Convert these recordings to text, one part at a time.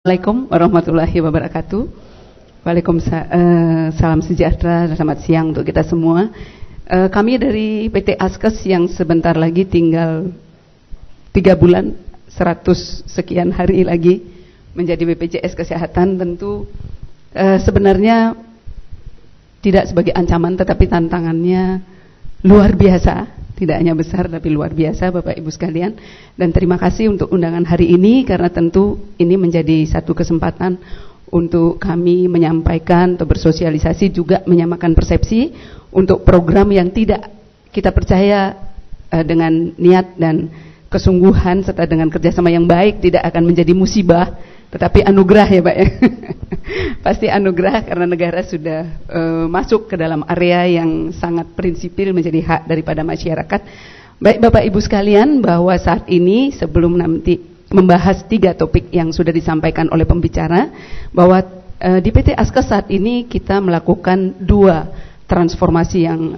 Assalamualaikum warahmatullahi wabarakatuh. Waalaikumsalam sejahtera, selamat siang untuk kita semua. Kami dari PT Askes yang sebentar lagi tinggal 3 bulan, 100 sekian hari lagi menjadi BPJS Kesehatan, tentu sebenarnya tidak sebagai ancaman tetapi tantangannya luar biasa. Tidak hanya besar tapi luar biasa Bapak Ibu sekalian. Dan terima kasih untuk undangan hari ini, karena tentu ini menjadi satu kesempatan untuk kami menyampaikan atau bersosialisasi, juga menyamakan persepsi untuk program yang tidak kita percaya dengan niat dan kesungguhan serta dengan kerjasama yang baik tidak akan menjadi musibah, tetapi anugerah ya Pak ya. Pasti anugerah karena negara sudah masuk ke dalam area yang sangat prinsipil menjadi hak daripada masyarakat. Baik Bapak Ibu sekalian, bahwa saat ini sebelum nanti membahas 3 topik yang sudah disampaikan oleh pembicara, bahwa di PT Askes saat ini kita melakukan 2 transformasi yang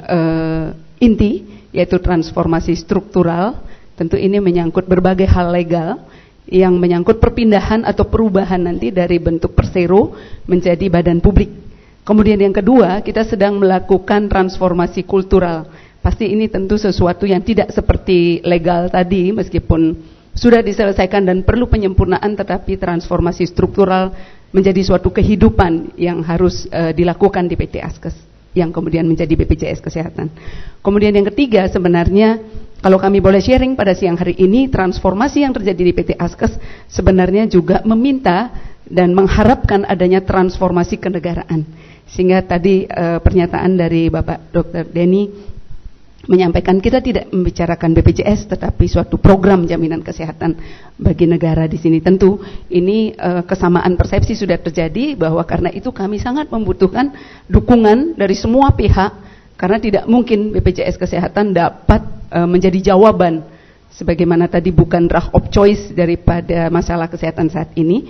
inti, yaitu transformasi struktural. Tentu ini menyangkut berbagai hal legal yang menyangkut perpindahan atau perubahan nanti dari bentuk persero menjadi badan publik. Kemudian yang kedua, kita sedang melakukan transformasi kultural. Pasti ini tentu sesuatu yang tidak seperti legal tadi, meskipun sudah diselesaikan dan perlu penyempurnaan, tetapi transformasi struktural menjadi suatu kehidupan yang harus dilakukan di PT Askes, yang kemudian menjadi BPJS Kesehatan. Kemudian yang ketiga, sebenarnya kalau kami boleh sharing pada siang hari ini, transformasi yang terjadi di PT Askes sebenarnya juga meminta dan mengharapkan adanya transformasi kenegaraan. Sehingga tadi pernyataan dari Bapak Dr. Denny menyampaikan kita tidak membicarakan BPJS, tetapi suatu program jaminan kesehatan bagi negara di sini. Tentu ini kesamaan persepsi sudah terjadi, bahwa karena itu kami sangat membutuhkan dukungan dari semua pihak, karena tidak mungkin BPJS Kesehatan dapat menjadi jawaban sebagaimana tadi bukan drug of choice daripada masalah kesehatan saat ini.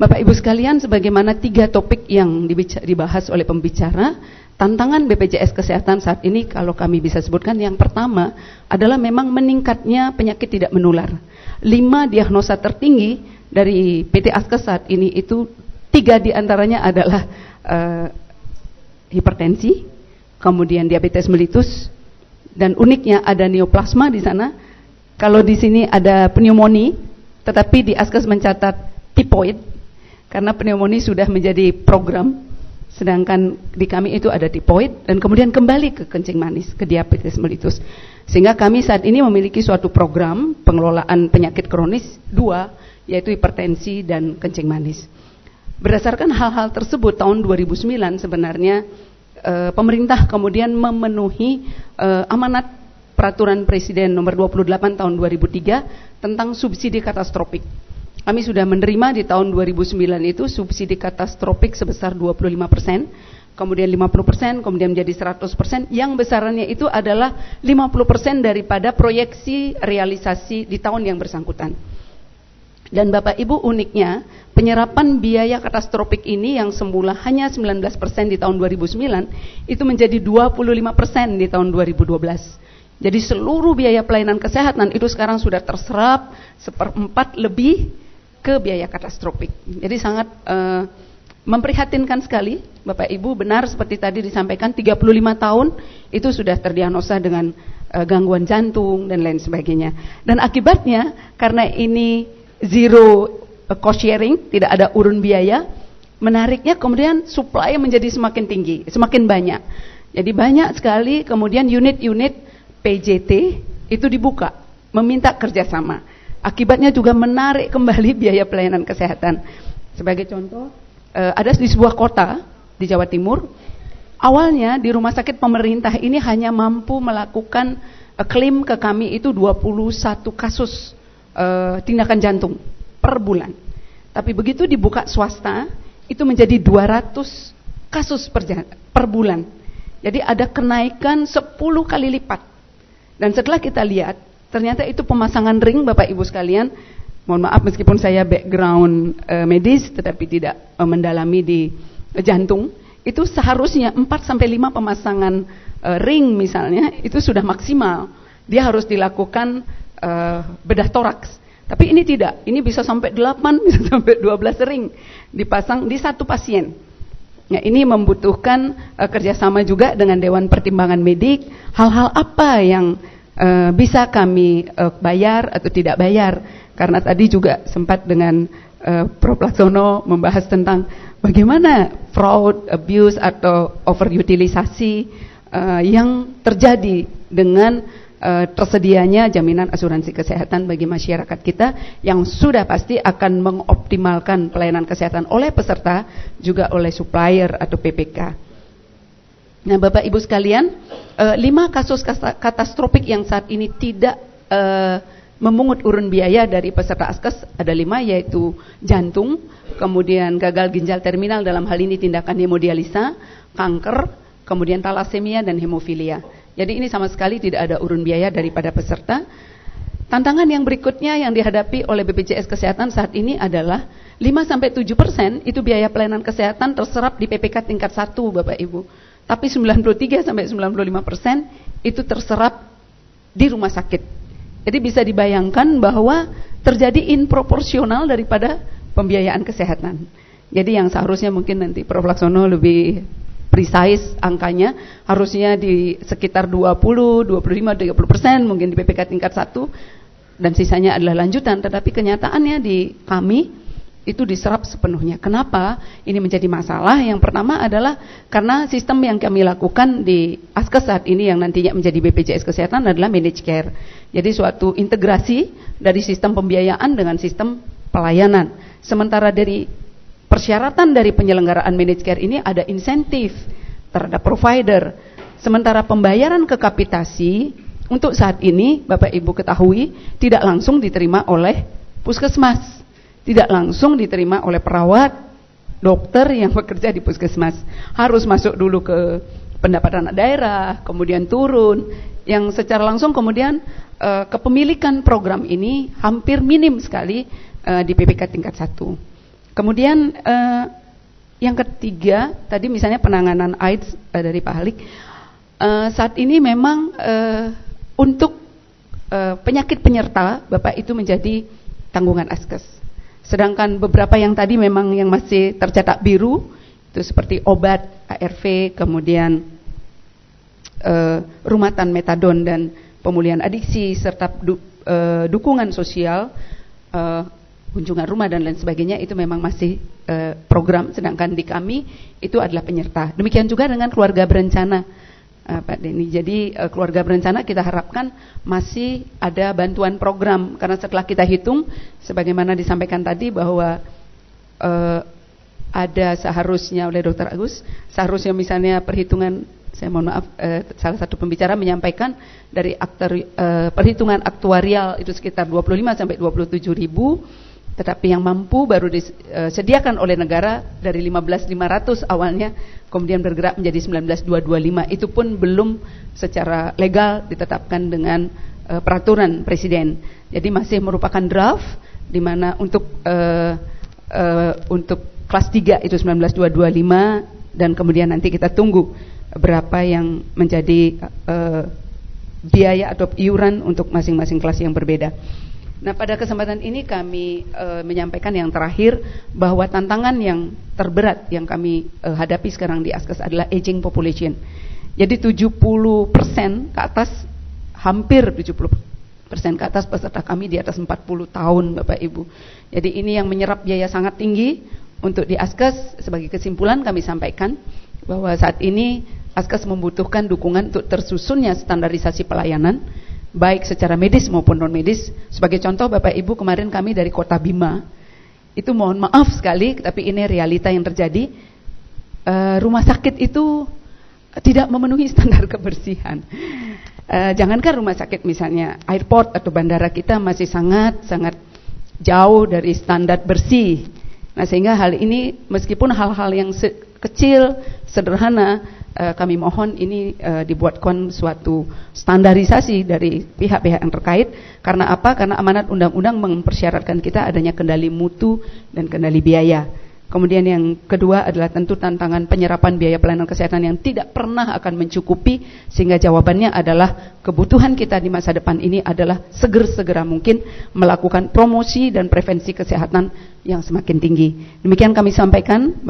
Bapak Ibu sekalian, sebagaimana 3 topik yang dibahas oleh pembicara, tantangan BPJS Kesehatan saat ini kalau kami bisa sebutkan, yang pertama adalah memang meningkatnya penyakit tidak menular. 5 diagnosa tertinggi dari PT Askes saat ini itu 3 diantaranya adalah hipertensi, kemudian diabetes mellitus, dan uniknya ada neoplasma di sana. Kalau di sini ada pneumonia, tetapi di Askes mencatat tipoid, karena pneumonia sudah menjadi program, sedangkan di kami itu ada tipoid, dan kemudian kembali ke kencing manis, ke diabetes mellitus. Sehingga kami saat ini memiliki suatu program pengelolaan penyakit kronis 2, yaitu hipertensi dan kencing manis. Berdasarkan hal-hal tersebut, tahun 2009 sebenarnya pemerintah kemudian memenuhi amanat peraturan Presiden nomor 28 tahun 2003 tentang subsidi katastrofik. Kami sudah menerima di tahun 2009 itu subsidi katastrofik sebesar 25%, kemudian 50%, kemudian menjadi 100%, yang besarannya itu adalah 50% daripada proyeksi realisasi di tahun yang bersangkutan. Dan Bapak Ibu, uniknya penyerapan biaya katastrofik ini yang semula hanya 19% di tahun 2009 itu menjadi 25% di tahun 2012. Jadi seluruh biaya pelayanan kesehatan itu sekarang sudah terserap 1/4 lebih ke biaya katastrofik. Jadi sangat memprihatinkan sekali Bapak Ibu. Benar seperti tadi disampaikan, 35 tahun itu sudah terdiagnosa dengan gangguan jantung dan lain sebagainya. Dan akibatnya karena ini zero cost sharing, tidak ada urun biaya, menariknya kemudian supply menjadi semakin tinggi, semakin banyak. Jadi banyak sekali kemudian unit-unit PJT itu dibuka, meminta kerjasama. Akibatnya juga menarik kembali biaya pelayanan kesehatan. Sebagai contoh, ada di sebuah kota di Jawa Timur, awalnya di rumah sakit pemerintah ini hanya mampu melakukan klaim ke kami itu 21 kasus tindakan jantung per bulan. Tapi begitu dibuka swasta, itu menjadi 200 kasus per bulan. Jadi ada kenaikan 10 kali lipat. Dan setelah kita lihat, ternyata itu pemasangan ring Bapak Ibu sekalian. Mohon maaf meskipun saya background medis, tetapi tidak mendalami di jantung. Itu seharusnya 4-5 pemasangan ring misalnya, itu sudah maksimal. Dia harus dilakukan bedah toraks. Tapi ini tidak, ini bisa sampai 8, bisa sampai 12 ring dipasang di satu pasien. Nah, ini membutuhkan kerjasama juga dengan Dewan Pertimbangan Medik, hal-hal apa yang bisa kami bayar atau tidak bayar. Karena tadi juga sempat dengan Prof. Laksono membahas tentang bagaimana fraud, abuse atau overutilisasi yang terjadi dengan tersedianya jaminan asuransi kesehatan bagi masyarakat kita yang sudah pasti akan mengoptimalkan pelayanan kesehatan oleh peserta juga oleh supplier atau PPK. Nah, Bapak Ibu sekalian, 5 kasus katastrofik yang saat ini tidak memungut urun biaya dari peserta Askes ada 5, yaitu jantung, kemudian gagal ginjal terminal, dalam hal ini tindakan hemodialisa, kanker, kemudian talasemia dan hemofilia. Jadi ini sama sekali tidak ada urun biaya daripada peserta. Tantangan yang berikutnya yang dihadapi oleh BPJS Kesehatan saat ini adalah 5-7% itu biaya pelayanan kesehatan terserap di PPK tingkat 1, Bapak Ibu. Tapi 93-95% itu terserap di rumah sakit. Jadi bisa dibayangkan bahwa terjadi inproporsional daripada pembiayaan kesehatan. Jadi yang seharusnya mungkin nanti Prof. Laksono lebih precise angkanya, harusnya di sekitar 20, 25, 30% mungkin di PPK tingkat 1 dan sisanya adalah lanjutan. Tetapi kenyataannya di kami itu diserap sepenuhnya. Kenapa ini menjadi masalah? Yang pertama adalah karena sistem yang kami lakukan di Askes saat ini yang nantinya menjadi BPJS Kesehatan adalah managed care. Jadi suatu integrasi dari sistem pembiayaan dengan sistem pelayanan. Sementara dari persyaratan dari penyelenggaraan managed care ini ada insentif terhadap provider. Sementara pembayaran ke kapitasi untuk saat ini Bapak Ibu ketahui tidak langsung diterima oleh puskesmas, tidak langsung diterima oleh perawat, dokter yang bekerja di puskesmas. Harus masuk dulu ke pendapatan daerah, kemudian turun, yang secara langsung kemudian kepemilikan program ini hampir minim sekali di PPK tingkat 1. Kemudian yang ketiga, tadi misalnya penanganan AIDS dari Pak Halik, saat ini memang untuk penyakit penyerta Bapak itu menjadi tanggungan Askes. Sedangkan beberapa yang tadi memang yang masih tercatat biru, itu seperti obat, ARV, kemudian rumatan metadon dan pemulihan adiksi, serta dukungan sosial, kunjungan rumah dan lain sebagainya, itu memang masih program, sedangkan di kami itu adalah penyerta. Demikian juga dengan keluarga berencana, Pak Denny. Jadi keluarga berencana kita harapkan masih ada bantuan program, karena setelah kita hitung, sebagaimana disampaikan tadi bahwa ada seharusnya oleh Dr. Agus, seharusnya misalnya perhitungan, saya mohon maaf, salah satu pembicara menyampaikan dari perhitungan aktuarial itu sekitar 25-27 ribu. Tetapi yang mampu baru disediakan oleh negara dari 15.500 awalnya, kemudian bergerak menjadi 19.225. Itu pun belum secara legal ditetapkan dengan peraturan presiden. Jadi masih merupakan draft, di mana untuk kelas 3 itu 19.225, dan kemudian nanti kita tunggu berapa yang menjadi biaya atau iuran untuk masing-masing kelas yang berbeda. Nah, pada kesempatan ini kami menyampaikan yang terakhir bahwa tantangan yang terberat yang kami hadapi sekarang di Askes adalah aging population. Jadi 70% ke atas, hampir 70% ke atas peserta kami di atas 40 tahun, Bapak Ibu. Jadi ini yang menyerap biaya sangat tinggi untuk di Askes. Sebagai kesimpulan kami sampaikan bahwa saat ini Askes membutuhkan dukungan untuk tersusunnya standarisasi pelayanan, baik secara medis maupun non medis. Sebagai contoh, Bapak Ibu, kemarin kami dari Kota Bima, itu mohon maaf sekali, tapi ini realita yang terjadi. Rumah sakit itu tidak memenuhi standar kebersihan. Jangankan rumah sakit, misalnya airport atau bandara kita masih sangat jauh dari standar bersih. Nah, sehingga hal ini meskipun hal-hal yang kecil, sederhana, kami mohon ini dibuatkan suatu standarisasi dari pihak-pihak yang terkait. Karena apa? Karena amanat undang-undang mempersyaratkan kita adanya kendali mutu dan kendali biaya. Kemudian yang kedua adalah tentu tantangan penyerapan biaya pelayanan kesehatan yang tidak pernah akan mencukupi, sehingga jawabannya adalah kebutuhan kita di masa depan ini adalah segera mungkin melakukan promosi dan prevensi kesehatan yang semakin tinggi. Demikian kami sampaikan.